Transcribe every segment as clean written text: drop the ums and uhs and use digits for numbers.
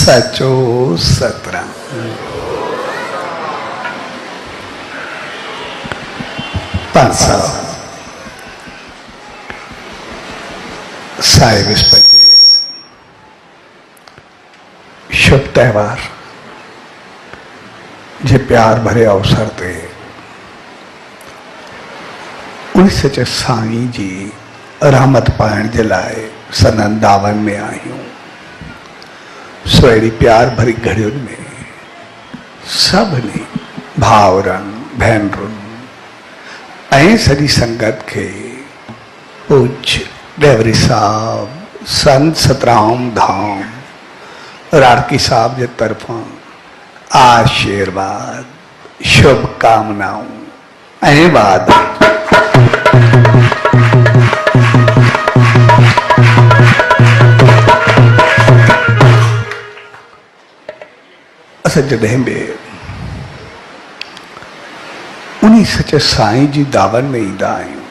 सचो सतराम। पांसा साई विस्पति शुभ त्यौहार जे प्यार भरे अवसर ते उन सच साईं जी रहमत पाइण जे लाए सनन दावन में आयूं। सोड़ी प्यार भरी घड़ियुनि में सभिनी भाउरनि भेनरुनि ऐं सॼी संगत खे पूज्य डेवरी साहब संत सतराम धाम राड़की साहब जे तरफां आशीर्वाद शुभकामनाऊं ऐं वादा। असां जॾहिं बि उन्हीं सचे साईं जी दावन में ईंदा आहियूं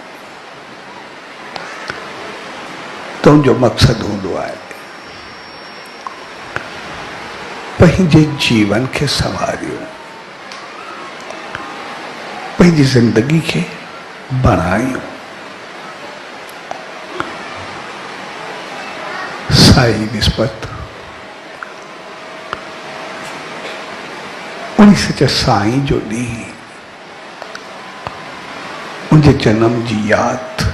त उनजो मक़सदु हूंदो आहे पंहिंजे जीवन खे संवारियो, पंहिंजी ज़िंदगी खे बणायो। साईं विस्पत उन्हीं सचे साईं जो ॾींहुं उनके जन्म की याद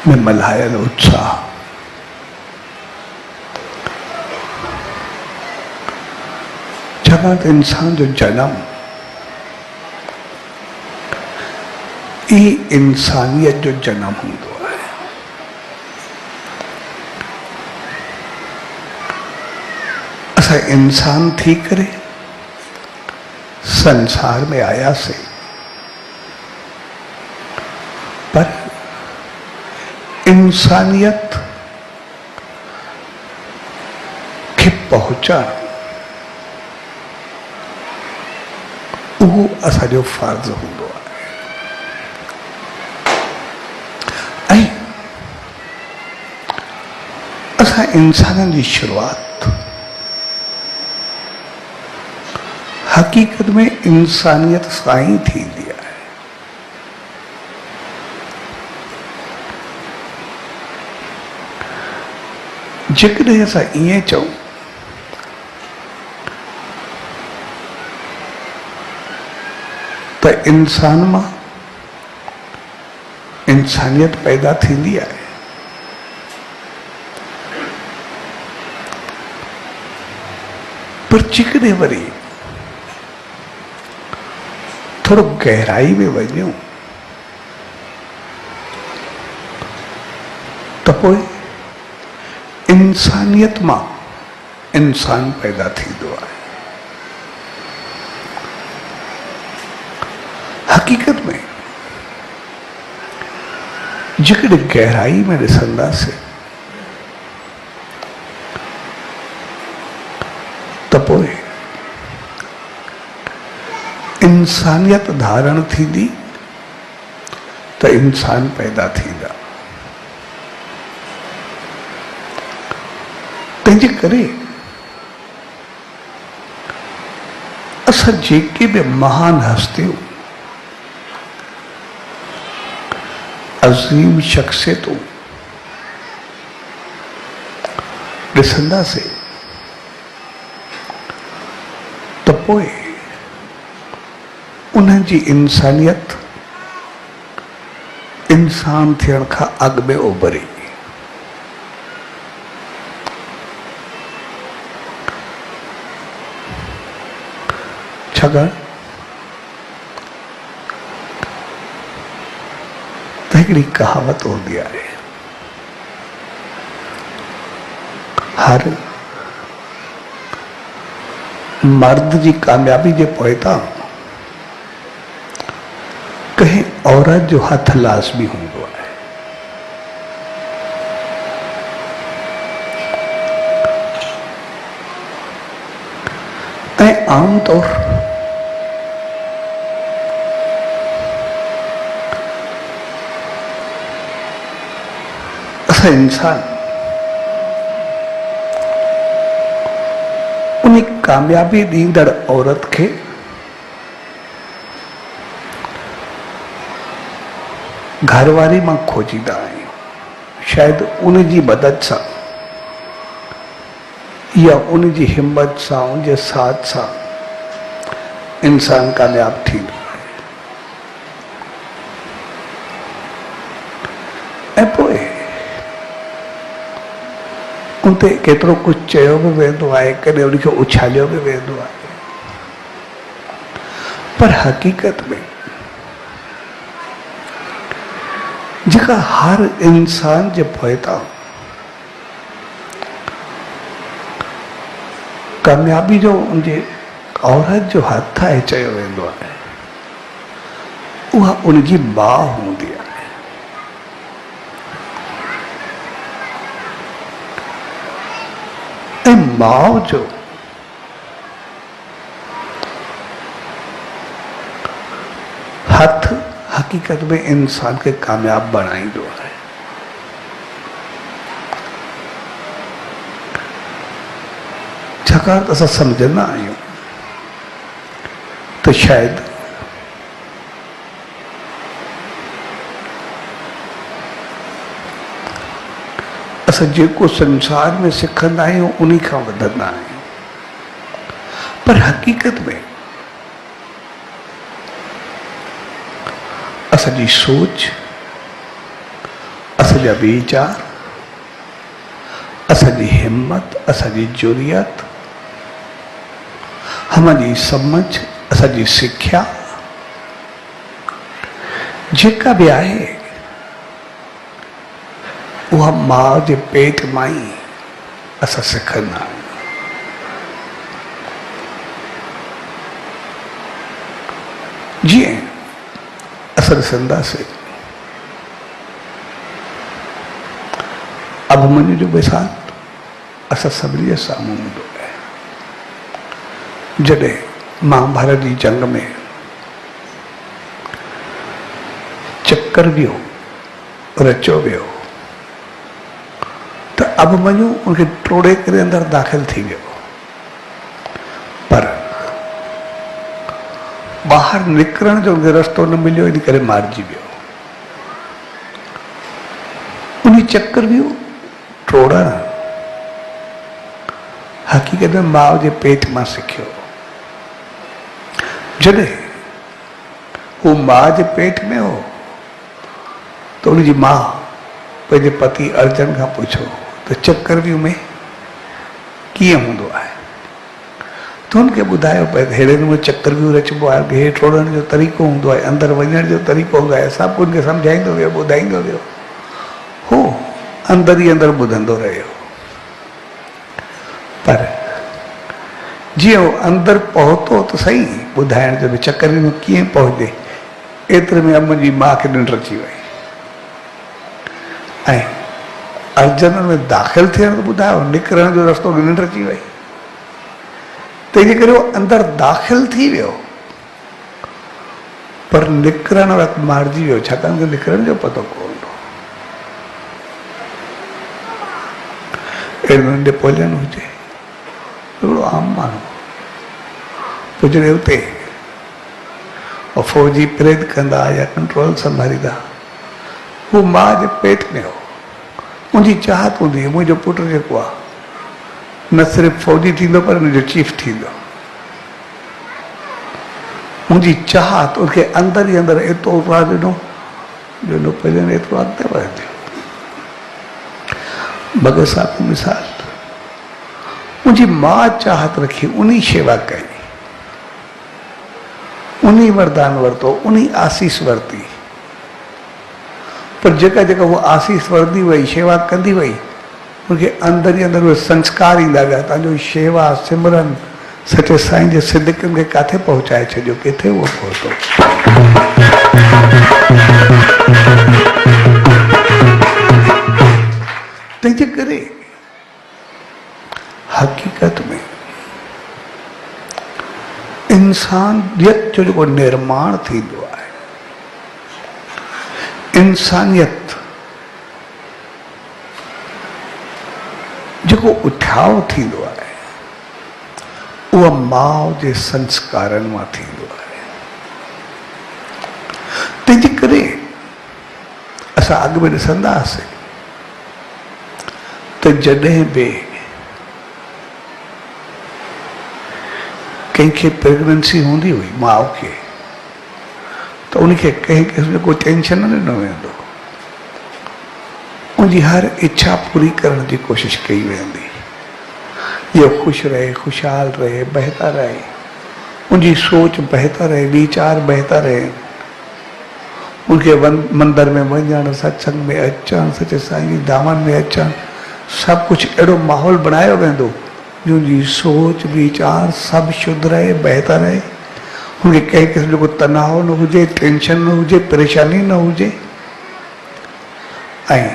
में मल्हायल उत्साह जब इंसान जो जन्म ई इंसानियत जो जन्म होंदो है। असा इंसान थी करे संसार में आया से पर इंसानियत के पहुंचा वो असांजो फर्ज होंदो है। असा इंसानन की शुरुआत हकीकत में इंसानियत साईं थी दिया है। जेकॾहिं असां ईअं चऊं त इंसान मां इंसानियत पैदा थींदी आहे, पर जेकॾहिं वरी थोड़ो गहराई में वञूं तो पोइ इंसानियत मां इंसान पैदा थींदो आहे। हकीकत में जेकॾहिं गहराई में ॾिसंदासीं तो पोइ इंसानियत धारण थींदी तो इंसान पैदा थींदा। तंहिंजे करे असां जेके भी महान हस्तियों अजीम शख्सियतों ॾिसंदासीं तो पोइ उन्हनि जी इंसानियत इंसान थियण खां अॻु में उभरी। छाकाणि त हिकिड़ी कहावत हूंदी आहे, हर मर्द जी कामयाबी जे पोइतां कहीं औरत जो हथ लाज़मी होंदो है। ऐं आम तौर असां इंसान कामयाबी ॾींदड़ औरत खे घरवारी मां खोजींदा आहियूं। शायदि उन जी मदद सां या उन जी हिम्मत सां, उन जे साथ सां इंसान कामयाब थींदो आहे। ऐं पोइ उते केतिरो कुझु चयो बि वेंदो आहे, कॾहिं उनखे उछालियो बि वेंदो आहे, पर हक़ीक़त में जेका हर इंसान जे पोइतां कामयाबी जो उनजे औरत जो हथ आहे चयो वेंदो आहे, उहा उनजी माउ हूंदी आहे। ऐं माउ जो हथ हक़ीक़त में इंसान खे कामयाब बणाईंदो आहे। छाकाणि त असां सम्झंदा आहियूं त शायदि असां जेको संसार में सिखंदा आहियूं उन्ही खां वधंदा आहियूं, पर हक़ीक़त में असांजी सोच, असांजा वीचार, असांजी हिम्मत, असांजी जुरियत, हमारी समझ, असांजी सिख्या जेका भी आहे उहा मां जे पेट मां ई असां सिखंदा आहियूं। जीअं असां ॾिसंदासीं अभिमन्यु जो मिसाल असां सभिनी जे साम्हूं हूंदो आहे। जॾहिं महाभारत जी जंग में चक्कर वियो रचियो वियो त अभिमन्यु उनखे टोड़े करे अंदर दाख़िल थी वियो, पर ॿाहिरि निकिरण जो रस्तो न मिलियो, इन करे मारिजी वियो। उन चक्कर वियो टोड़ण हक़ीक़त में माउ जे पेट मां सिखियो। जॾहिं हू माउ जे पेट में हो तो उनजी मां पंहिंजे पति अर्जुन खां पुछो त चक्रव्यूह में कीअं हूंदो आहे, तो उनखे ॿुधायो पिए अहिड़े नमूने चक्रव्यूह रचिबो आहे, हेठि टोड़ण जो तरीक़ो हूंदो आहे, अंदरि वञण जो तरीक़ो हूंदो आहे, सभु उनखे सम्झाईंदो वियो, ॿुधाईंदो वियो। हो अंदरि ई अंदरि ॿुधंदो रहियो, पर जीअं हो अंदरि पहुतो त सही ॿुधाइण जो चक्रव्यूह में कीअं पहुचे, एतिरे में मुंहिंजी माउ खे निंड अची वई ऐं अर्जुन में दाख़िल थियण त ॿुधायो, निकिरण जो रस्तो निंड अची वई। तंहिंजे करे उहो अंदरि दाख़िल थी वियो, पर निकिरण वक़्तु मारिजी वियो, छाकाणि त निकिरण जो पतो कोन हो। अहिड़ो नंढे पोलियन हुजे, हिकिड़ो आम माण्हू पुॼे उते फौजी प्रेत कंदा या कंट्रोल संभालींदा, हू माउ जे पेट में हो। मुंहिंजी चाहत हूंदी हुई मुंहिंजो पुटु जेको आहे न सिर्फ़ु फौजी थींदो पर हुनजो चीफ थींदो। मुंहिंजी चाहत उनखे अंदरि ई अंदरि एतिरो राज ॾिनो जो न पहले एतिरो अॻिते वधियो। भगत साहब मिसाल, मुंहिंजी मां चाहत रखी, उन्ही शेवा कई, उन्ही वरदान वरितो, उन्ही आसीस वरिती, पर जेका जेका वो आसीस वरदी वही, शेवा कंदी वही, उनके अंदर ही अंदर वो संस्कार ईंदा विया। तव्हांजो शेवा सिमरन सचे साईं जे सिद्दीक़नि खे किथे पहुचाए छॾियो, किथे उहो पहुतो। तंहिंजे करे हक़ीक़त में इंसानियत जो जेको निर्माण थींदो आहे, इंसानियत जेको उठाव थींदो आहे, उहा माउ जे संस्कारनि मां थींदो आहे। तंहिंजे करे असां अॻु में ॾिसंदासीं त जॾहिं बि कंहिंखे प्रेगनेंसी हूंदी हुई माउ खे, त उनखे कंहिं क़िस्म जो कोई टेंशन न ॾिनो वेंदो, उनजी हर इच्छा पूरी करण जी कोशिश कई वेंदी, ये ख़ुशि रहे, खुशहाल रहे, बहतर रहे, उनकी सोच बेहतर रहे, विचार बेहतर रहे, उनके मंदिर में वञण, सत्संग में अचण, सच्चे साईं जी धामनि में अचण, सब कुछ अहिड़ो माहौल बनायो वेंदो जिनकी सोच विचार सब शुद्ध रहे, बेहतर रहे, उनके कंहिं क़िस्म जो तनाव न हुजे, टेंशन न हुजे, परेशानी न हुजे। ऐं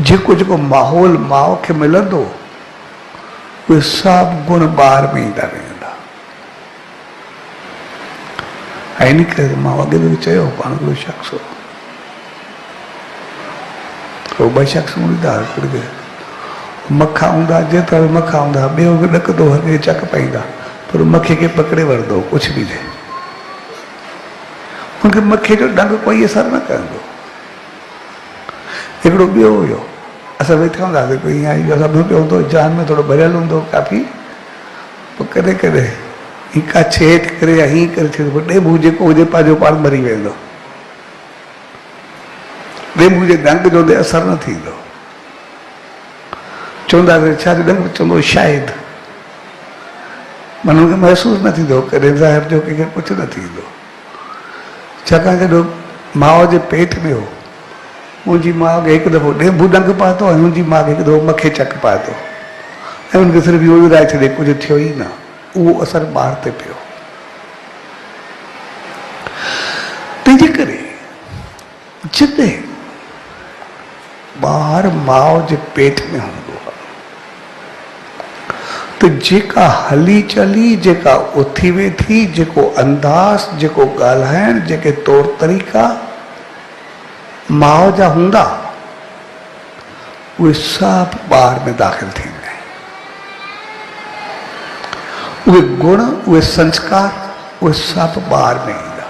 जेको जेको माहौल माउ खे मिलंदो उहे सब गुण ॿार में ईंदा वेंदा। ऐं इन करे मां अॻे बि चयो, पाण हिकिड़ो शख़्स हो, ॿ शख़्स हूंदा हुआ, मखा हूंदा, जेतिरा बि मखा हूंदा, ॿियो बि ॾकंदो, हर कंहिं चक पाईंदा, पर मखे खे पकड़े वठंदो, कुझु बि थिए उनखे मखे जो डंग कोई असर न कंदो। हिकिड़ो ॿियो हुयो, असां वेठा हूंदासीं, कोई ईअं ई असां पियो हूंदो, जान में थोरो भरियल हूंदो काफ़ी, पोइ कॾहिं कॾहिं हीअ का छेद करे या हीअं करे छॾियो, पोइ ॾेबू जेको हुजे पंहिंजो पाण मरी वेंदो, ॾेबू जे डंग जो असर न थींदो। चवंदासीं छा डंग, चवंदो शायदि, माना हुनखे महसूसु न थींदो, कॾहिं ज़ाहिर जो कंहिंखे कुझु न थींदो, छाकाणि जॾहिं माउ जे पेट में हो, मुंहिंजी माउ खे हिकु दफ़ो ॾेबू डंग पातो ऐं मुंहिंजी माउ खे हिकु दफ़ो मखे चक पातो, ऐं हुनखे सिर्फ़ु इहो विराए छॾे, कुझु थियो ई न, उहो असर ॿार ते पियो। तंहिंजे करे जॾहिं ॿार माउ जे पेट में हूंदो आहे त जेका हली चली, जेका उथी वेठी, जेको अंदाज़, जेको ॻाल्हाइण, जेके तौर तरीक़ा माउ जा हूंदा, उहे सभु ॿार में दाख़िल थींदा आहिनि। उहे गुण, उहे संस्कार, उहे सभु ॿार में ईंदा।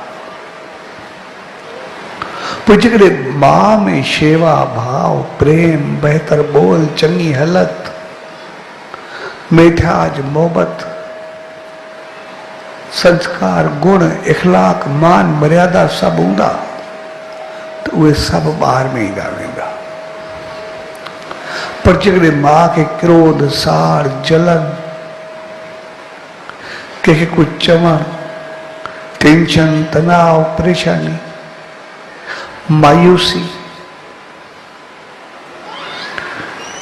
पोइ जेकॾहिं माउ में शेवा भाव, प्रेम, बहितर ॿोल, चङी हालत, मिठास, मोहबत, संस्कार, गुण, इख़लाक, मान मर्यादा सभु हूंदा, त उहे सभु ॿार में ईंदा वेंदा। पर जेकॾहिं माउ खे क्रोध, साड़, जलन, कंहिंखे कुझु चवणु, टेंशन, तनाव, परेशानी, मायूसी,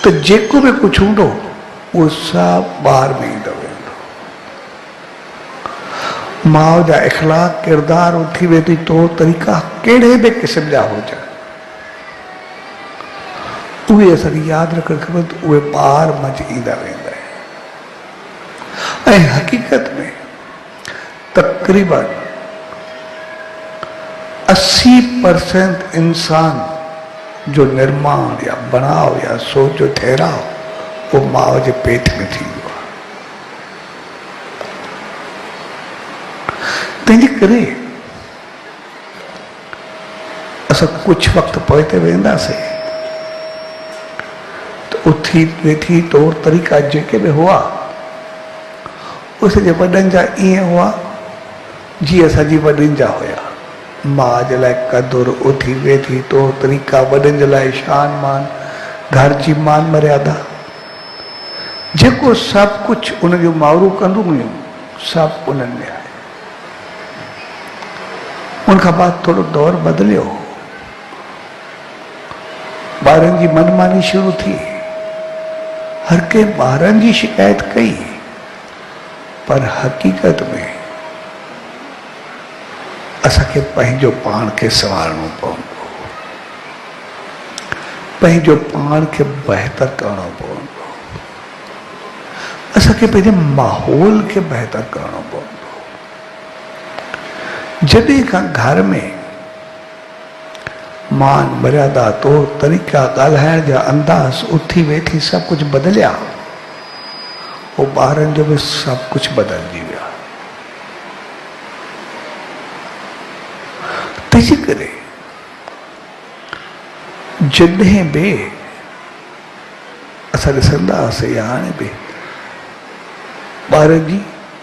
त जेको बि कुझु हूंदो उहो सभु ॿार में ईंदो वेंदो। माउ जा इख़लाक, किरदार, उथी वेठी तौर तरीक़ा कहिड़े बि क़िस्म जा हुजनि, उहे असांखे यादि रखणु खपे त उहे ॿार मंझि ईंदा वेंदा आहिनि। ऐं हक़ीक़त में तक़रीबन 80% इंसान जो निर्माण या बनाव या सोच जो ठहराव वो माउ जे पेट में थींदो आहे। तंहिंजे करे असां कुझु वक़्तु पोइ ते वेंदासीं त उथी वेठी तौर तरीक़ा जेके बि हुआ उहे वॾनि जा ईअं हुआ जीअं असांजी वॾनि जा हुया। माउ जे लाइ क़दुरु, उथी वेठी तौर तरीक़ा, वॾनि जे लाइ शान मान, घर जी मान मर्यादा, जेको सभु कुझु उन जूं माउरूं कंदियूं हुयूं सभु उन्हनि में आहे। उनखां बाद थोरो दौर बदिलियो, ॿारनि जी मनमानी शुरू थी, हर कंहिं ॿारनि जी शिकायत कई, पर हक़ीक़त में असांखे पंहिंजो पाण खे संभालणो पवंदो, पंहिंजो पाण खे बहितर करणो पवंदो, असांखे पंहिंजे माहौल खे बहितर करणो पवंदो। जॾहिं खां घर में मान मर्यादा, तौर तरीक़ा, ॻाल्हाइण जा अंदाज़, उथी वेठी सभु कुझु बदिलिया, वो ॿारनि जो बि सभु कुझु बदिलजी वियो आहे। तंहिंजे करे जॾहिं बि असां ॾिसंदा हुआसीं या हाणे बि ॿारनि जी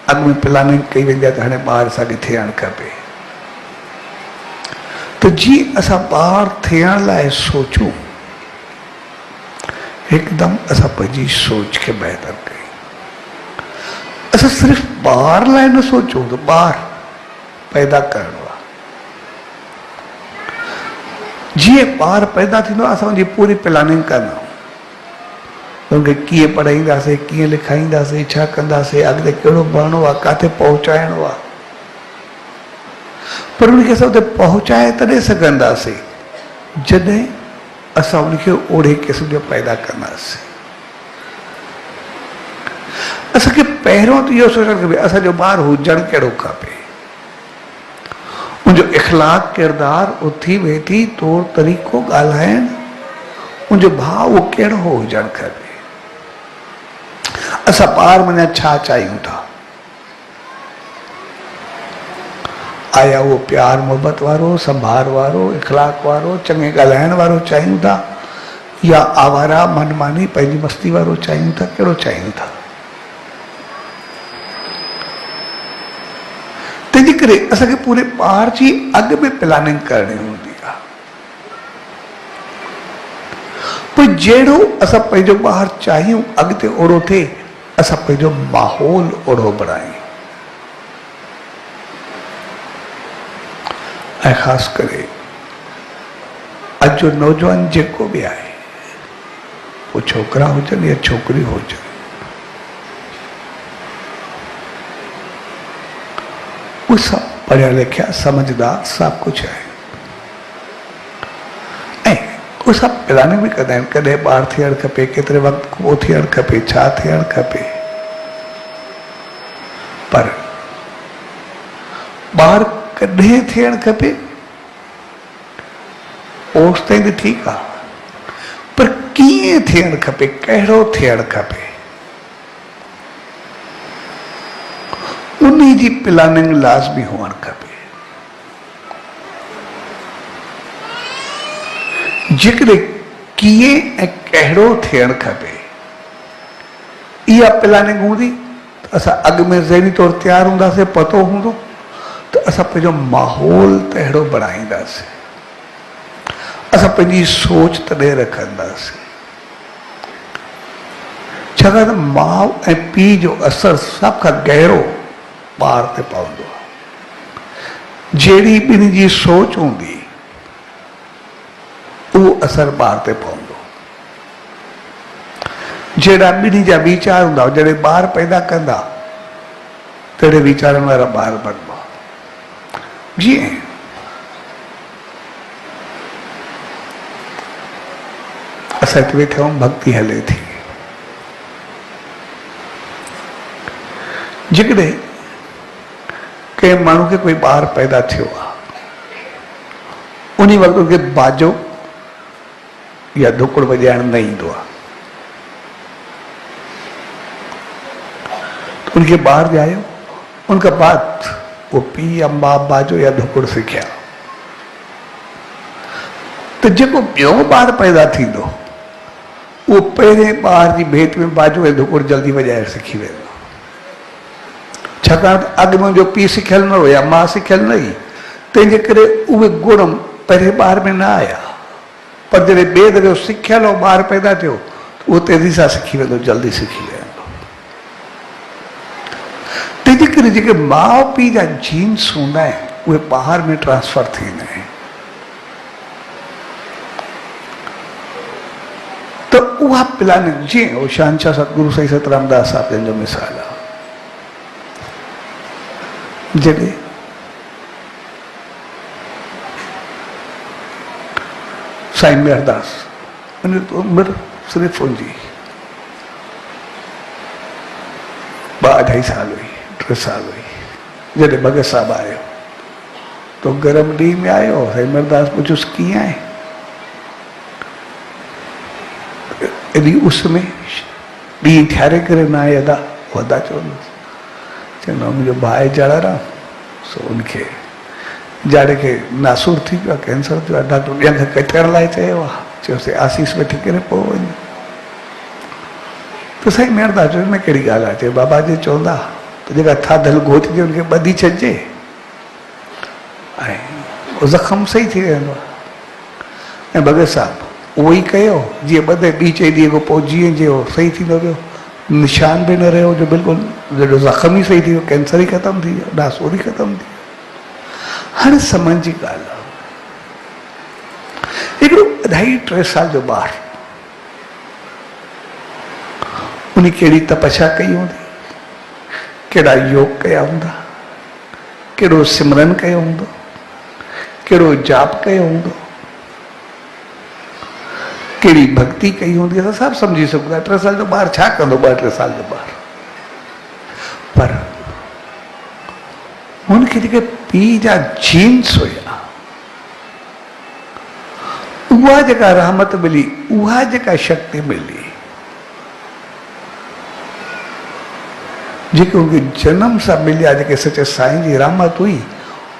अॻु में प्लानिंग कई वेंदी आहे त हाणे ॿार असांखे थियणु खपे, त जीअं असां ॿार थियण लाइ सोचूं हिकदमि असां पंहिंजी सोच खे बहितर कयूं। असां सिर्फ़ु ॿार लाइ न सोचूं त ॿार पैदा करणो आहे। जीअं ॿार पैदा थींदो आहे असां हुनजी पूरी प्लानिंग कंदा आहियूं, हुनखे कीअं पढ़ाईंदासीं, कीअं लिखाईंदासीं, छा कंदासीं, अॻिते कहिड़ो पढ़णो आहे, किथे पहुचाइणो आहे। पर उनखे असां उते पहुचाए तॾहिं सघंदासीं जॾहिं असां उनखे ओड़े क़िस्म जो पैदा कंदासीं। असांखे पहिरियों त इहो सोचणु खपे असांजो ॿारु हुजणु कहिड़ो खपे, उनजो इख़लाक़ किरदारु, उथी वेठी तौर तरीक़ो ॻाल्हाइणु, उनजो भाव उहो कहिड़ो हुजणु खपे। असां ॿार माना छा चाहियूं था? आया उहो प्यार मोहबत वारो, संभार वारो, इख़लाक़ वारो, चङे ॻाल्हाइण वारो चाहियूं था, या आवारा मनमानी पंहिंजी मस्ती वारो चाहियूं था? कहिड़ो चाहियूं था? तंहिंजे करे असांखे पूरे ॿार जी अॻु में प्लानिंग करणी हूंदी आहे। पोइ जहिड़ो असां पंहिंजो ॿारु चाहियूं अॻिते ओड़ो थिए, असां पंहिंजो माहौल ओड़ो बणायूं। ऐं ख़ासि करे अॼु जो नौजवान जेको बि आहे, वो छोकिरा हुजनि या छोकिरियूं हुजनि, उहे सभु पढ़िया लिखिया समझदार सभु कुझु आहे, ऐं उहे सभु प्लानिंग बि कंदा आहिनि कॾहिं ॿारु थियणु खपे, केतिरे वक़्तु पोइ थियणु खपे, छा थियणु खपे। पर ॿारु कॾहिं थियणु खपे ओसि ताईं त ठीकु आहे, पर कीअं थियणु खपे, कहिड़ो थियणु खपे, उन जी प्लानिंग लाज़मी हुअणु खपे। जेकॾहिं कीअं ऐं कहिड़ो थियणु खपे इहा प्लानिंग हूंदी त असां अॻु में ज़हनी तौरु तयारु हूंदासीं, पतो हूंदो त असां पंहिंजो माहौल तहिड़ो बणाईंदासीं, असां पंहिंजी सोच तॾहिं रखंदासीं। छाकाणि त माउ ऐं पीउ जो असरु सभ खां गहरो ॿार ते पवंदो आहे। जहिड़ी ॿिन्ही जी सोच हूंदी उहो असरु ॿार ते पवंदो। जहिड़ा ॿिन्ही जा वीचार हूंदा, जॾहिं ॿार पैदा कंदा तहिड़े वीचारनि वारा ॿार बनबा। जीअं असां हिते वेठा आहियूं, भक्ति हले थी, जेकॾहिं कंहिं माण्हू खे कोई ॿारु पैदा थियो आहे, उन वक़्तु उनखे बाजो या धुकुड़ वॼाइण न ईंदो आहे, उनखे ॿारु ॼायो, उनखां बाद वो पीउ या मां बाजो या धुकुड़ सिखिया, त जेको ॿियो ॿारु पैदा थींदो उहो पहिरें ॿार जी भेट में बाजो ऐं धुकुड़ जल्दी वॼाइण सिखी वेंदो। छाकाणि त अॻु में जो पीउ सिखियलु न हो या मां सिखियलु न हुई, तंहिंजे करे उहे गुण पहिरें ॿार में न आया। पर जॾहिं ॿिए दफ़े सिखियलु ॿारु पैदा थियो उहो तेज़ी सां सिखी वेंदो, जल्दी सिखी वेंदो। तंहिंजे करे जेके माउ पीउ जा जीन्स हूंदा आहिनि उहे ॿार में ट्रांसफर थींदा आहिनि। त उहा प्लानिंग, जीअं उहो शहंशाह सतगुरु साईं सतरामदास साहिब जन जो मिसाल आहे, जॾहिं साईं मेहरदास, उन उमिरि सिर्फ़ु उनजी 2-2.5 साल हुई, 3 साल हुई। जॾहिं भगत साहब आयो तो गरम ॾींहं में आयो, साईं मेहरदास पुछियुसि कीअं आहे? एॾी उस में ॾींहुं ठारे करे न आहे अदा, वदा चवंदुसि मुंहिंजो भाउ जड़ा रहा सो उनखे जाड़े खे नासूर थी पियो आहे, कैंसर थियो आहे, डॉक्टर ॿियनि खे कटण लाइ चयो आहे, चयोसीं आसीस वठी करे पोइ वञ। त साईं मेहरदा चयो में कहिड़ी ॻाल्हि आहे, चयो बाबा जी चवंदा त जेका थाधल घोट हुजे हुनखे ॿधी छॾिजे ऐं उहो ज़ख़्म सही थी वेंदो आहे। ऐं भगत साहिबु उहो ई कयो, जीअं ॿधे ॿी चई ॾींहं खां पोइ जीअं जीअं सही थींदो वियो, निशान बि न रहियो जो बिल्कुलु जॾहिं ज़ख़्म ई सही थी वियो, कैंसर ई ख़तमु थी वियो, नासूर ई ख़तमु थी वियो। हाणे समझ जी ॻाल्हि आहे, हिकिड़ो 2.5-3 साल जो ॿारु, उन कहिड़ी तपस्या कई हूंदी, कहिड़ा योग कया हूंदा, कहिड़ो सिमरन कयो हूंदो, कहिड़ो जाप कयो हूंदो, कहिड़ी भक्ति कई हूंदी, असां सभु सम्झी सघूं था। 3 साल जो ॿारु छा कंदो, 2-3 साल जो ॿारु, पर हुनखे जेके पीउ जा जीन्स हुया, उहा जेका रहमत मिली, उहा जेका शक्ति मिली, जेके उनखे जनम सां मिलिया, जेके सचे साईं जी रहमत हुई,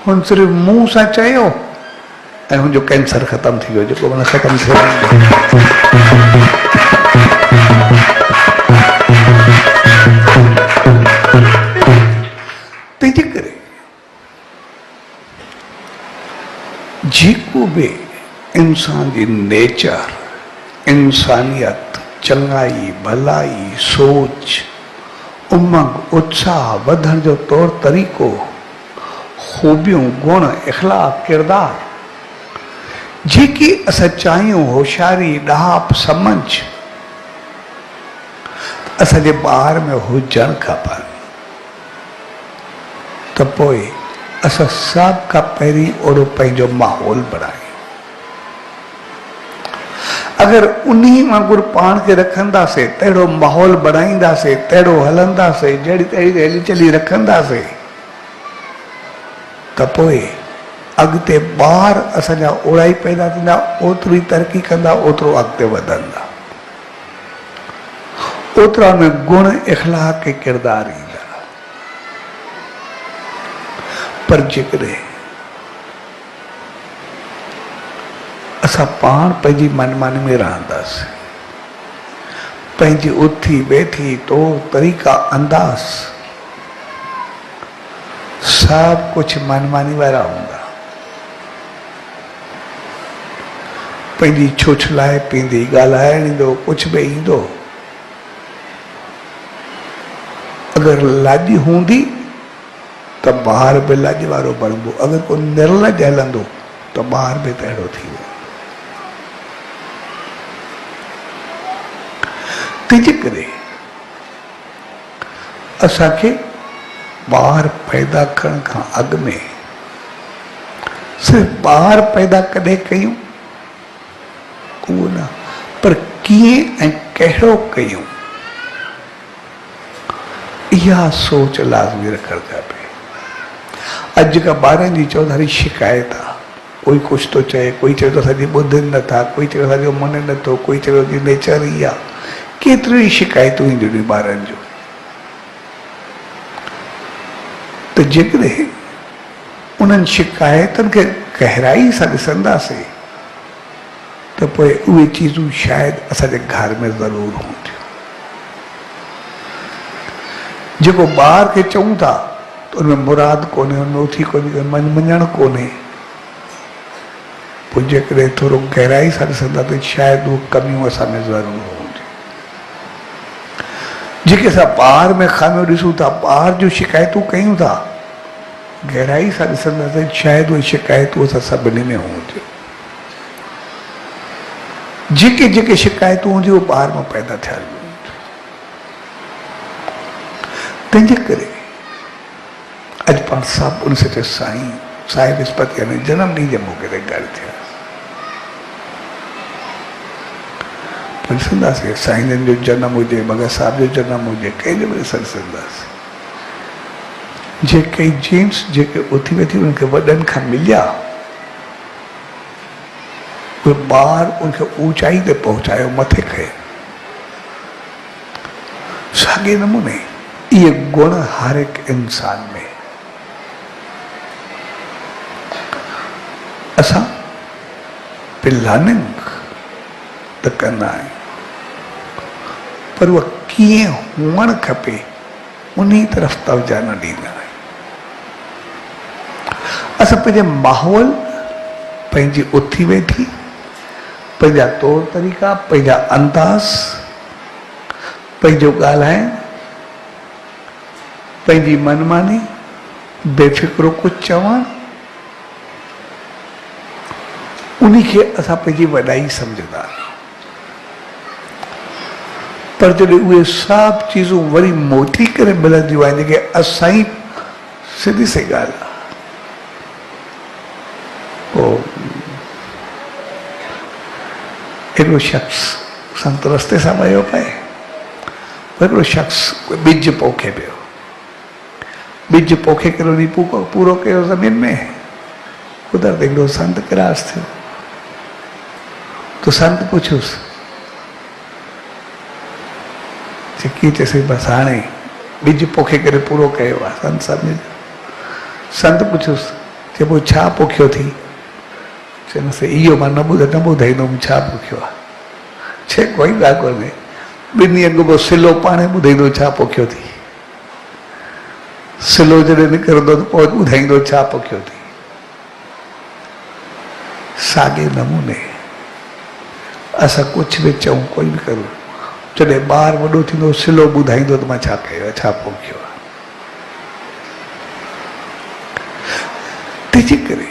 हुन सिर्फ़ु मुंहुं सां चयो ऐं हुनजो कैंसर ख़तमु थी वियो, जेको मन ख़तमु थियो। तंहिंजे करे जेको बि इंसान जी नेचर, इंसानियत, चङाई, भलाई, सोच, उमंग, उत्साह, वधण जो तौर तरीक़ो, खूबियूं, गुण, इख़लाक़, किरदार, जेकी असां चाहियूं, होशियारी, ॾाप, समझ असांजे ॿार में हुजणु खपनि, त पोइ असां सभ खां पहिरीं ओड़ो पंहिंजो माहौल बणायूं। अगरि उन्ही वांगुरु पाण खे रखंदासीं, तहिड़ो माहौल बणाईंदासीं, तहिड़ो हलंदासीं, जहिड़ी तहिड़ी हली चली रखंदासीं, त पोइ अॻिते ॿार असांजा ओड़ा ई पैदा थींदा, ओतिरी तरक़ी कंदा, ओतिरो अॻिते वधंदा, ओतिरा में गुण, इख़लाक़, किरदार ईंदा। पर जेकॾहिं असां पाण पंहिंजी मनमानी में रहंदासीं, पंहिंजी उथी वेठी तौर तरीक़ा, अंदाज़ सभु कुझु मनमानी वारा हूंदा, पंहिंजी छोछलाए पींदी, ॻाल्हाइण ईंदो, कुझु बि ईंदो, अगरि लाॼ हूंदी त ॿार बि लाॼ वारो बणिबो, अगरि को निर्लज हलंदो त ॿार बि तहिड़ो थी वेंदो। तंहिंजे करे असांखे ॿार पैदा करण खां अॻु में सिर्फ़ु ॿार पैदा कॾहिं कयूं उहो न, पर कीअं ऐं कहिड़ो कयूं, इहा सोच लाज़मी रखणु खपे। अॼु जेका ॿारनि जी चौधारी शिकायत आहे, कोई कुझु थो चए, कोई चए थो असांजी ॿुधनि नथा, कोई चए असांजो मन नथो, कोई चए थो नेचर ई आहे, केतिरियूं ई शिकायतूं ईंदियूं ॿारनि जूं। त जेकॾहिं उन्हनि शिकायतुनि खे गहराई सां ॾिसंदासीं त पोइ उहे चीज़ूं शायदि असांजे घर में ज़रूरु हूंदियूं। जेको ॿार खे चऊं था त उनमें मुराद कोन्हे, उनमें उथी कोन्हे, मञणु कोन्हे, पोइ जेकॾहिं थोरो गहराई सां ॾिसंदा त शायदि उहे कमियूं असां में ज़रूरु हूंदियूं। जेके असां ॿार में ख़ामियूं ॾिसूं था, ॿार जूं शिकायतूं कयूं था, गहराई सां ॾिसंदासीं शायदि उहे शिकायतूं असां सभिनी में हूंदियूं। जेके जेके शिकायतूं हूंदियूं उहे ॿार में पैदा थियल हूंदियूं। तंहिंजे करे अॼु पाण सभु उन सचे साईं साहिब विस्पति यानी जनम ॾींहं जे मौक़े ते गॾु थिया। ॾिसंदासीं साईं जो जनम हुजे, भगत साहिब जो जनम हुजे, कंहिंजो बि ॾिसंदासीं। जेके जेंट्स जेके उथी वेठी उनखे वॾनि खां मिलिया, उहे ॿार उनखे ऊचाई ते पहुचायो, मथे खयो। साॻे नमूने ये गुण हर एक इंसान में असां प्लानिंग त कंदा आहियूं, पर उहा कीअं हुअणु खपे उन तरफ़ तवजा न ॾींदा आहियूं। असां पंहिंजे माहौल, पंहिंजी उथी वेठी, पंहिंजा तौर तरीक़ा, पंहिंजा अंदाज़, पंहिंजो ॻाल्हाइण, पंहिंजी मनमानी, बेफ़िक्रो कुझु चवणु, उन्ही खे असां पंहिंजी वॾाई सम्झंदा आहियूं। पर जॾहिं उहे सभु चीज़ूं वरी मोटी करे मिलंदियूं आहिनि, जेके असां ई सिधी सी ॻाल्हि आहे, पोइ हिकिड़ो शख़्स संत रस्ते सां वियो पए, हिकिड़ो शख़्स ॿिज पोखे पियो, ॿिज पोखे करे उन पूरो कयो ज़मीन में, उधर हिकिड़ो संत क्रॉस थियो। तो संत पुछियुसि कीअं, चइसि बसि हाणे ॿिज पोखे करे पूरो कयो आहे। संत सम्झ, संत पुछियुसि, चए पोइ छा पोखियो थी? चइसि इहो मां न ॿुधाईंदुमि छा पोखियो आहे। चए कोई ॻाल्हि कोन्हे, ॿिनि ॾींहंनि खां पोइ सिलो पाण ॿुधाईंदो छा पोखियो थी। सिलो जॾहिं निकिरंदो त पोइ ॿुधाईंदो छा पोखियो थी। साॻे नमूने असां कुझु बि चऊं, कोई बि करूं, जॾहिं ॿार वॾो थींदो सिलो ॿुधाईंदो त मां छा कयो आहे, छा पोखियो आहे। तंहिंजे करे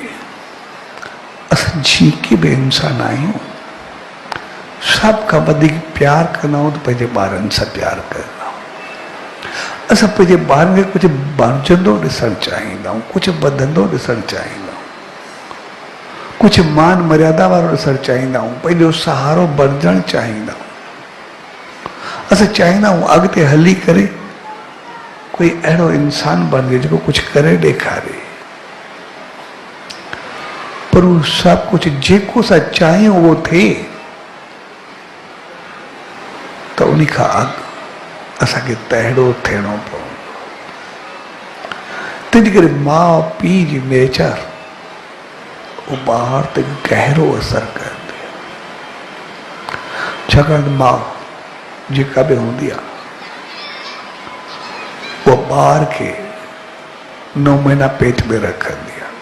असां जेके बि इंसान आहियूं, सभ खां वधीक प्यार कंदा आहियूं त पंहिंजे ॿारनि सां प्यार कंदा आहियूं। असां पंहिंजे ॿारनि खे कुझु बणजंदो ॾिसणु चाहींदा आहियूं, कुझु वधंदो ॾिसणु चाहींदा आहियूं, कुझु मान मर्यादा वारो ॾिसणु चाहींदा आहियूं, पंहिंजो सहारो बणजणु चाहींदा आहियूं। असां चाहींदा आहियूं अॻिते हली करे कोई अहिड़ो इंसान बणिजे जेको कुझु करे ॾेखारे। पर उहो सभु कुझु जेको असां चाहियूं उहो थिए त उन खां अॻु असांखे तहिड़ो थियणो पवंदो। तंहिंजे करे माउ पीउ जी नेचर उहो ॿार ते गहरो असरु कंदी आहे। छाकाणि माउ जेका बि हूंदी आहे उहा ॿार खे 9 महीना पेट में रखंदी आहे,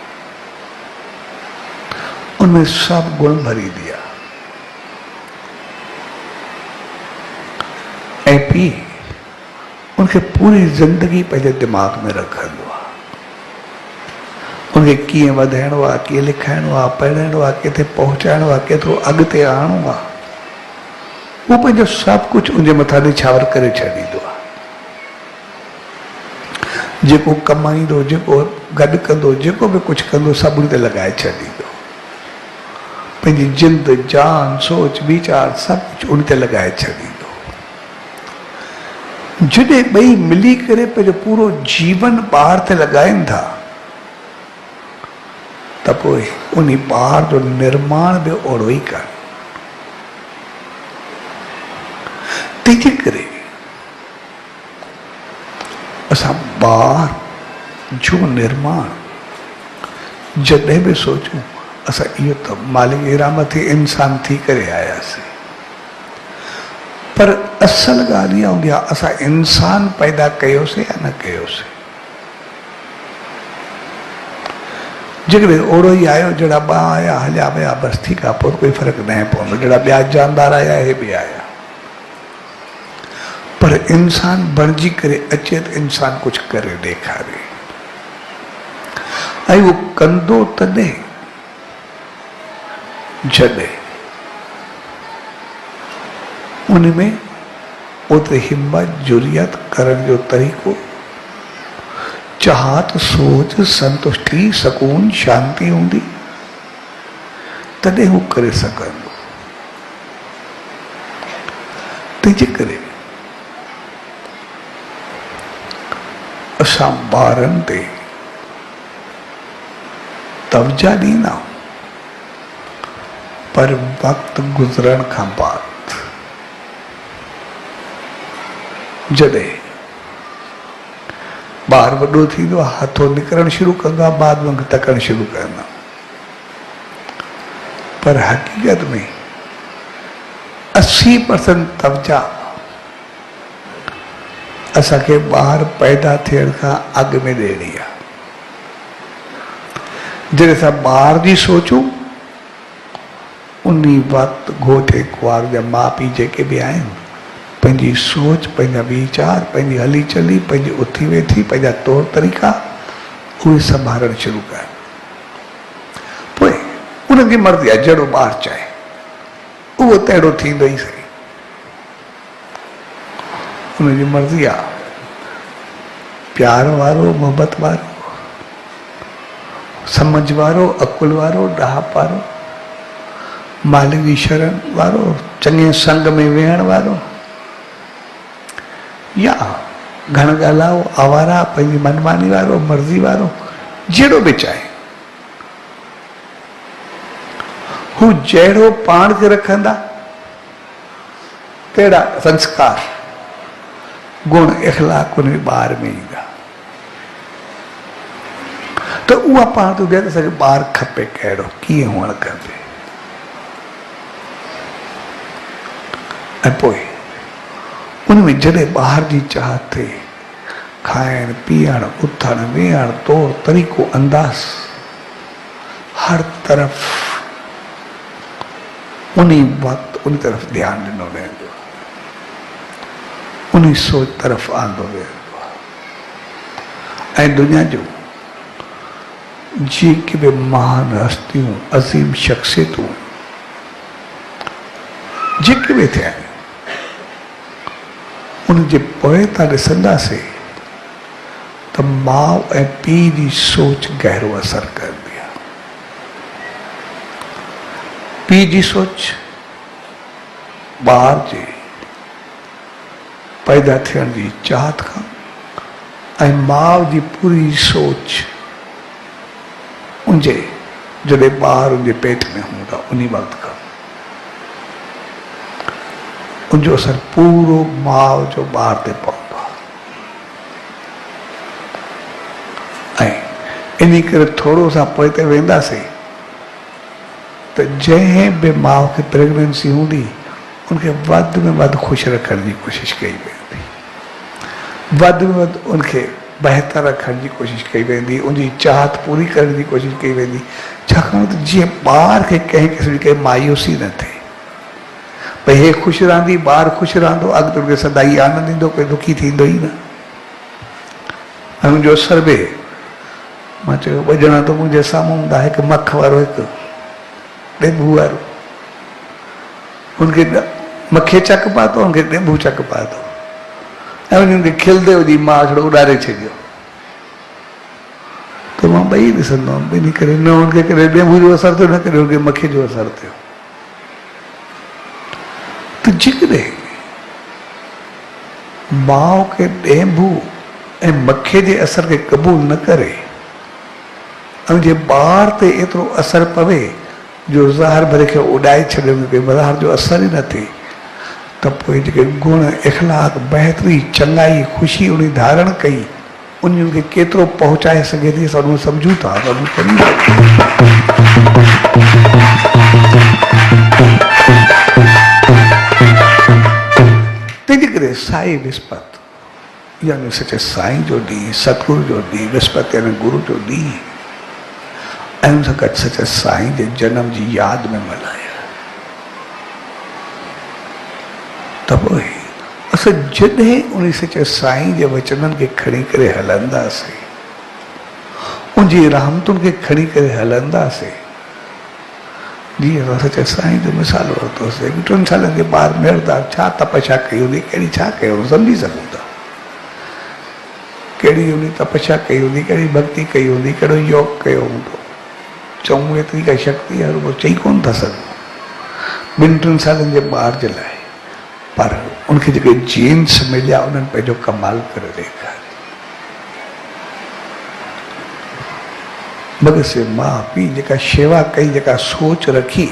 उनमें सभु गुण भरींदी आहे, ऐं पीउ उनखे पूरी ज़िंदगी पंहिंजे दिमाग़ में रखंदो आहे। उनखे कीअं वधाइणो आहे, कीअं लिखाइणो आहे, पढ़ाइणो आहे, किथे पहुचाइणो आहे, केतिरो अॻिते आणणो आहे, उहो पंहिंजो सभु कुझु उनजे मथां निछावर करे छॾींदो आहे। जेको कमाईंदो, जेको गॾु कंदो, जेको बि कुझु कंदो, सभु उन ते लॻाए छॾींदो। पंहिंजी जिंद, जान, सोच, वीचार सभु कुझु उन ते लॻाए छॾींदो। जॾहिं ॿई मिली करे पंहिंजो पूरो जीवन ॿार ते लॻाइनि था त पोइ उन ॿार जो निर्माण बि ओड़ो ई कनि। तंहिंजे करे असां ॿार जो निर्माण जॾहिं बि सोचूं, असां इहो त मालिक इराम थी इंसान थी करे आयासीं, पर असल ॻाल्हि इहा हूंदी आहे असां इंसान पैदा कयोसीं या न कयोसीं। जेकॾहिं ओड़ो ई आयो जहिड़ा ॿ आया हलिया विया बसि ठीकु आहे, पोइ कोई फ़र्क़ु न पवंदो, जहिड़ा ॿिया जानदार आया हे बि आया। पर इंसान बणिजी करे अचे त इंसान कुझु करे ॾेखारे, ऐं उहो कंदो तॾहिं जॾहिं उनमें ओतिरी हिम्मत, जुरियत, करण जो तरीक़ो, चाहत, सोच, संतुष्टि, सकून, शांति हूंदी, तॾहिं हू करे सघंदो। तंहिंजे करे असां ॿारनि ते तवजा ॾींदा, पर वक़्तु गुज़रण खां बाद जॾहिं ॿार वॾो थींदो आहे, हथो निकिरणु शुरू कंदो आहे, बाद में तकणु शुरू कंदो। पर हक़ीक़त में 80% तवजा असांखे ॿार पैदा थियण खां अॻु में ॾियणी आहे। जॾहिं असां ॿार जी सोचूं उन वक़्तु घोटे कुंवार जा माउ पीउ जेके बि आहिनि पंहिंजी सोच, पंहिंजा वीचार, पंहिंजी हली चली, पंहिंजी उथी वेठी, पंहिंजा तौर तरीक़ा उहे संभालणु शुरू कनि। पोइ उन्हनि जी मर्ज़ी आहे, जहिड़ो ॿारु चाहे उहो तहिड़ो थींदो ई सही, उनजी मर्ज़ी आहे। प्यार वारो, मोहबत वारो, समझ वारो, अकुल वारो, ॾाहप वारो, मालिक जी शरण वारो, चङे संग में वेहण वारो, या घण ॻाल्हाओ, आवारा, पंहिंजी मनमानी वारो, मर्ज़ी वारो, जहिड़ो बि चाहे। हू जहिड़ो पाण खे रखंदा तहिड़ा संस्कार, गुण, इख़लाक़ उन ॿार में ईंदा। त उहा पाण तो ॿुधाए त असांखे ॿारु खपे कहिड़ो, कीअं हुअणु खपे। ऐं पोइ उनमें जॾहिं ॿार जी चाहत थिए, खाइण पीअण, उथण वेहण, तौर तरीक़ो, अंदाज़, हर तरफ़ उन वक़्तु उन तरफ़ ध्यानु ॾिनो वेंदो आहे, उन सोच तरफ़ आंदो वेंदो आहे। ऐं दुनिया जो जेके बि महान हस्तियूं, अज़ीम शख़्सियतूं जेके बि थिया आहिनि, उनजे पोइ था ॾिसंदासीं त माउ ऐं पीउ जी सोच गहरो असर कंदी आहे। पीउ जी सोच ॿार जे पैदा थियण जी चाहत खां, ऐं माउ जी पूरी सोच उनजे जॾहिं ॿार उनजे पेट में हूंदा उन वक़्त खां, उनजो असर पूरो माउ जो ॿार ते पवंदो आहे। ऐं इन करे थोरो सा पोइ ते वेंदासीं त जंहिं बि माउ खे प्रेगनेंसी हूंदी उनखे वधि में वधि ख़ुशि रखण जी कोशिशि कई वेंदी, वधि में वधि उनखे बहितर रखण जी कोशिशि कई वेंदी, उनजी चाहत पूरी करण जी कोशिशि कई वेंदी, छाकाणि त जीअं ॿार खे कंहिं क़िस्म जी मायूसी न थिए। भई हे ख़ुशि रहंदी, ॿारु ख़ुशि रहंदो, अॻिते उनखे सदाई आनंद ईंदो, कोई दुखी थींदो ई न। ऐं उनजो असर बि, मां चयो ॿ ॼणा त मुंहिंजे साम्हूं हूंदा, हिकु मख वारो, हिकु ॾेंभू वारो। उनखे मखे चक पातो, उनखे ॾेंभू चक पातो, ऐं उनखे खिलंदे हुई मां थोरो उॾारे छॾियो। त मां ॿई ॾिसंदो हुअमि, इन करे न उनखे कॾहिं ॾेंभू जो असरु थियो, न कॾहिं उनखे मखे जो असरु थियो। त जेकॾहिं माउ खे ॾेंभू ऐं मखे जे असर खे क़बूल न करे, ऐं जे ॿार ते एतिरो असरु पवे जो ज़ाहिर भरे खे उॾाए छॾे, ॿार जो असर ई न थिए, त पोइ जेके गुण, इख़लाक़, बहितरी, चङाई, ख़ुशी उन धारण कई, उन खे केतिरो पहुचाए सघे थी, असां उन सम्झूं था। तंहिंजे करे साईं विस्पति यानी सचे साईं जो ॾींहुं, सतगुरु जो ॾींहुं, विस्पति यानी गुरु जो ॾींहुं, ऐं उन सां गॾु सचे साईं जे जनम जी यादि में मल्हाया। त पोइ असां जॾहिं उन सचे साईं जे वचननि खे खणी करे हलंदासीं, उनजी रहमतुनि खे खणी करे हलंदासीं, जीअं असां सचे साईं जो मिसाल वरितोसीं, 2 सालनि जे ॿार मेड़दार छा तपस्या कई हूंदी, कहिड़ी छा कई हूंदी, सम्झी सघूं था। कहिड़ी उन तपस्या कई हूंदी, कहिड़ी भक्ति कई हूंदी, कहिड़ो योग कयो हूंदो, चऊं एतिरी का शक्ति आहे, उहो चई कोन था सघूं 2-3 सालनि जे ॿार जे लाइ। पर उनखे जेके जीन्स मिलिया उन्हनि पंहिंजो कमाल करे ॾेखारियो। भॻत सिंह माउ पीउ जेका शेवा कई, जेका सोच रखी,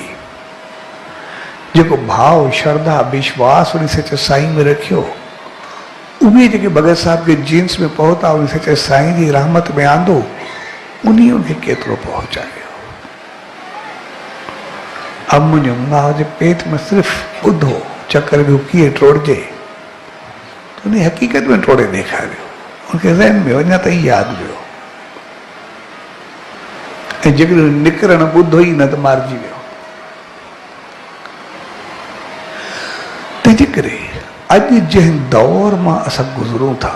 जेको भाव, श्रद्धा, विश्वास उन सच साईं में रखियो, उहे जेके भगत साहब के जीन्स में पहुता उन सच्चे साईं जी रहमत में आंदो उन्हीं उनके केतिरो पहुंचायो। अब मुझे मां जे पेट में सिर्फ ॿुधो चक्कर भी कीअं टोड़जे तो उन्हें हकीकत में टोड़े ॾेखारियो, उनके ज़हन में अञा ताईं यादि वियो। ऐं जेकॾहिं निकिरणु ॿुधो ई न त मारिजी वियो। तंहिंजे करे अॼु जंहिं दौर मां असां गुज़रूं था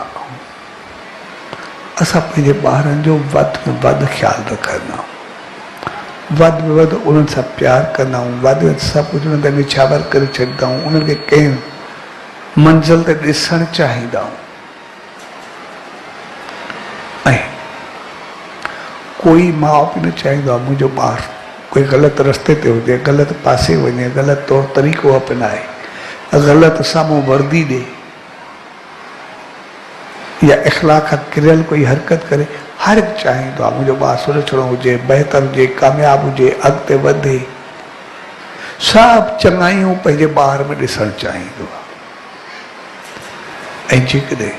असां पंहिंजे ॿारनि जो वधि में वधि ख्यालु रखंदा आहियूं, वधि में वधि उन्हनि सां प्यारु कंदा आहियूं, वधि में वधि सभु कुझु उन्हनि ते निछावर करे छॾींदा आहियूं, उन्हनि खे कंहिं मंज़िल ते ॾिसणु चाहींदा आहियूं। ऐं कोई माउ पीउ न चाहींदो आहे मुंहिंजो ॿारु कोई ग़लति रस्ते ते हुजे, ग़लति पासे वञे, ग़लति तौर तरीक़ो अपनाए, ग़लति साम्हूं वर्दी ॾे या इख़लाक़ खां किरियल कोई हरकत करे। हर हिकु चाहींदो आहे मुंहिंजो ॿारु सुरक्षित हुजे, बहितर हुजे, कामयाबु हुजे, अॻिते वधे। सभु चङाइयूं पंहिंजे ॿार में ॾिसणु चाहींदो आहे। ऐं जेकॾहिं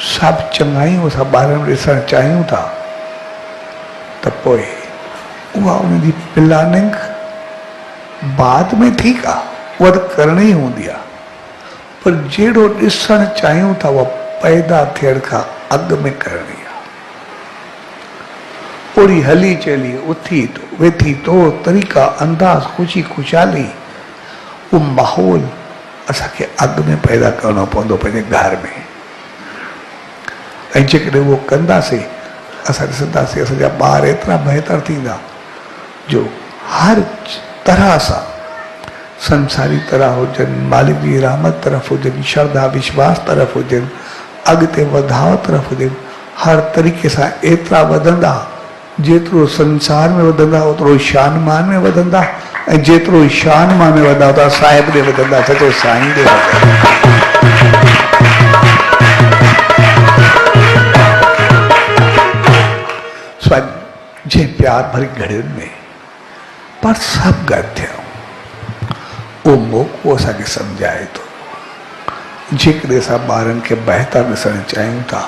सभु चङाइयूं असां ॿारनि में ॾिसणु चाहियूं था त पोइ उहा उनजी प्लानिंग बाद में ठीकु आहे, उहा त करणी हूंदी आहे, पर जहिड़ो ॾिसणु चाहियूं था उहा पैदा थियण खां अॻु में करणी आहे। ओड़ी हली चली उथी वेठी तो तरीक़ा अंदाज़ ख़ुशी खुशहाली उहो माहौल असांखे अॻु में पैदा करणो पवंदो पंहिंजे घर में। ऐं जेकॾहिं उहो कंदासीं असां ॾिसंदासीं असांजा ॿार एतिरा बहितर थींदा जो हर तरह सां संसारी तरह हुजनि, मालिक जी रहमत तरफ़ हुजनि, श्रद्धा विश्वास तरफ़ हुजनि, अॻिते वधाव तरफ़ हुजनि, हर तरीक़े सां एतिरा वधंदा जेतिरो संसार में वधंदा ओतिरो शान मान में वधंदा, ऐं जेतिरो शान मान में वधंदा ओतिरा साहिब ॾे वधंदा, सचो साईं ॾे वधंदा। जे प्यार भरी घड़ियुनि में पर सभु गॾु थियूं उहो मौक़ो असांखे सम्झाए थो। जेकॾहिं असां ॿारनि खे बहितर ॾिसणु चाहियूं था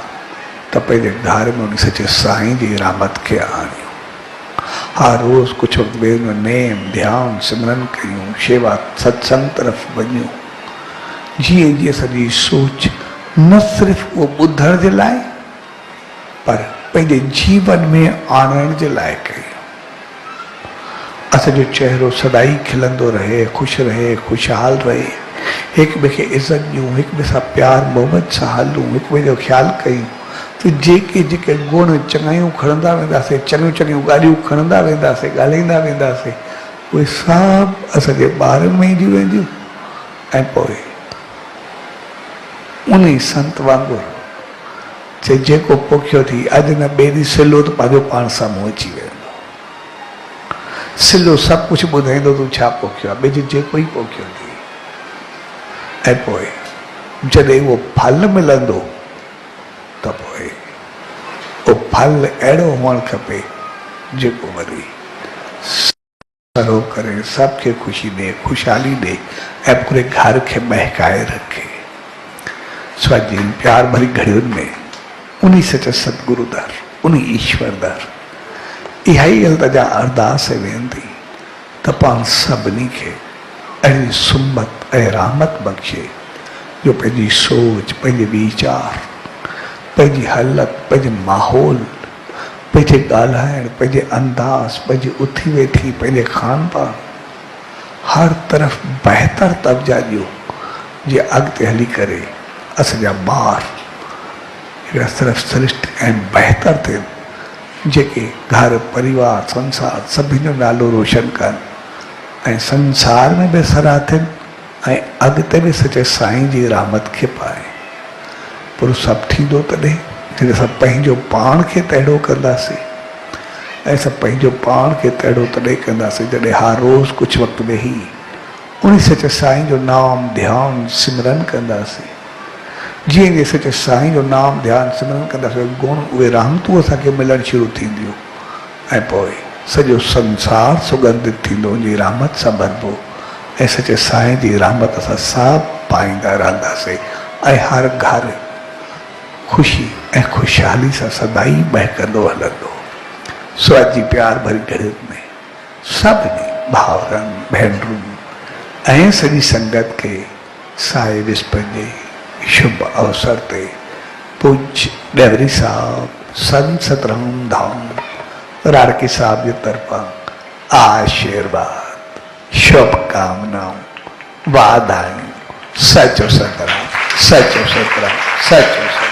त पंहिंजे घर में उन सचे साईं जी रहमत खे आणियूं। हर रोज़ कुझु वक़्तु ॿिए में नेम ध्यानु सिमरन कयूं, शेवा सत्संग तरफ़ वञूं, जीअं जीअं असांजी सोच न सिर्फ़ु उहो ॿुधण जे लाइ पर पंहिंजे जीवन में आणण जे लाइ कयूं। असांजो चहिरो सदाई खिलंदो रहे, ख़ुशि रहे, खुशहाल रहे, हिकु ॿिए खे इज़त ॾियूं, हिकु ॿिए सां प्यार मोहबत सां हलूं, हिकु ॿिए जो ख़्यालु कयूं त जेके जेके गुण चङायूं खणंदा वेंदासीं, चङियूं चङियूं ॻाल्हियूं खणंदा वेंदासीं, ॻाल्हाईंदा वेंदासीं, उहे सभु असांजे ॿारनि में ईंदियूं वेंदियूं। ऐं पोइ उन संत वांगुरु जे जेको पोखियो थी अॼु न ॿिए ॾींहुं सिलो त पंहिंजो पाण साम्हूं अची वेंदो। सिलो सभु कुझु ॿुधाईंदो तूं छा पोखियो आहे, ॿिए जे जेको ई पोखियो थी। ऐं पोइ जॾहिं उहो फल मिलंदो त पोइ उहो फल अहिड़ो हुअणु खपे जेको वरी सरो करे सबके खुशी दे, खुशहाली दे ऐं पूरे घर के महकाए रखे। स्वाधीन प्यार भरी घड़ियुनि में उन्हीं सच्चा सतगुरु दर, उन्हीं ईश्वर दर इहा ई अल्तजा अरदास वेंदी त पाण सभिनी खे अहिड़ी सुमत ऐं रहमत बख़्शे जो पंहिंजी सोच, पंहिंजे वीचार, पंहिंजी हालत, पंहिंजे माहौल, पंहिंजे ॻाल्हाइण, पंहिंजे अंदाज़, पंहिंजी उथी वेठी, पंहिंजे खान पान हर तरफ़ बहितर तब्जा ॾियो जीअं अॻिते हली करे असांजा ॿार हिकिड़ा सिर्फ़ु श्रेष्ठ ऐं बहितर थियनि, जेके घर परिवार संसार सभिनी जो नालो रोशन कनि ऐं संसार में बि सराहनि ऐं अॻिते बि सचे साईं जी रहमत खे पाए। पर सभु थींदो तॾहिं जॾहिं असां पंहिंजो पाण खे तहिड़ो कंदासीं ऐं असां पंहिंजो पाण खे तहिड़ो तॾहिं कंदासीं जॾहिं हर रोज़ कुझु वक़्तु वेही उन सचे साईं जो नाम ध्यानु सिमरन कंदासीं। जीअं जीअं सचे साईं जो नाम ध्यानु सिमरन कंदासीं गुण उहे रहमतूं असांखे मिलणु शुरू थींदियूं ऐं पोइ सॼो संसार सुगंधित थींदो उनजी रहमत सां भरबो ऐं सचे साईं जी रहमत असां सभु पाईंदा रहंदासीं ऐं हर घर ख़ुशी ऐं ख़ुशहाली सां सदाई महकंदो हलंदो। सो अॼु जी प्यार भरी घड़ियुनि में सभिनी भाउरनि भेनरुनि ऐं सॼी संगत खे साए विस्पति जे शुभ अवसर ते पूज्य डेवरी साहब संत सतराम धाम राड़के साहब जे तरफ़ां आशीर्वाद शुभकामनाऊं वाधायूं। सचो सतराम, सचो सतराम, सचो सतराम।